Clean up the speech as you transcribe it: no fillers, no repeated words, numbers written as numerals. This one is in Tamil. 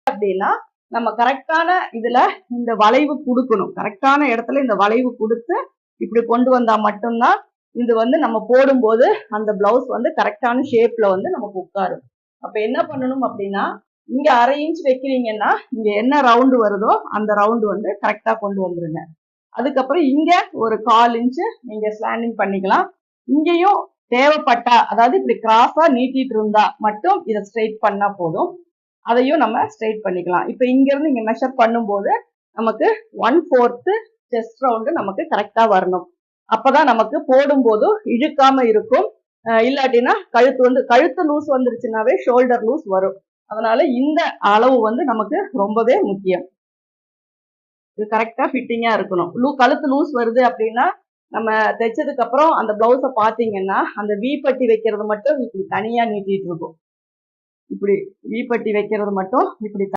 அப்படின்னா நம்ம கரெக்டான இதுல இந்த வளைவு கொடுக்கணும். கரெக்டான இடத்துல இந்த வளைவு கொடுத்து இப்படி கொண்டு வந்தா மட்டும்தான் இது வந்து நம்ம போடும்போது அந்த பிளவுஸ் வந்து கரெக்டான ஷேப்ல வந்து நமக்கு உட்காரும். அப்ப என்ன பண்ணணும் அப்படின்னா, இங்க 1/2 இன்ச் வைக்கிறீங்கன்னா இங்க என்ன ரவுண்டு வருதோ அந்த ரவுண்டு வந்து கரெக்டா கொண்டு வந்துருங்க. அதுக்கப்புறம் இங்க ஒரு 1/4 இன்ச் நீங்க ஸ்லாண்டிங் பண்ணிக்கலாம். இங்கேயும் தேவைப்பட்டா, அதாவது இப்படி கிராஸா நீட்டிட்டு இருந்தா மட்டும் இதை ஸ்ட்ரெயிட் பண்ணா போதும். அதையும் நம்ம ஸ்ட்ரெயிட் பண்ணிக்கலாம். இப்ப இங்க இருந்து இங்க மெஷர் பண்ணும்போது நமக்கு 1/4 செஸ்ட் ரவுண்டு நமக்கு கரெக்டா வரணும். அப்பதான் நமக்கு போடும்போது இழுக்காம இருக்கும். இல்லாட்டினா கழுத்து லூஸ் வந்துருச்சுனாவே ஷோல்டர் லூஸ் வரும். அதனால இந்த அளவு வந்து நமக்கு ரொம்பவே முக்கியம். இது கரெக்டா ஃபிட்டிங்கா இருக்கணும். கழுத்து லூஸ் வருது அப்படின்னா நம்ம தைச்சதுக்கு அப்புறம் அந்த பிளவுஸை பாத்தீங்கன்னா அந்த வி பட்டி வைக்கிறது மட்டும் இப்படி தனியா நீட்டிட்டு இருக்கும். இப்படி வி பட்டி வைக்கிறது மட்டும் இப்படி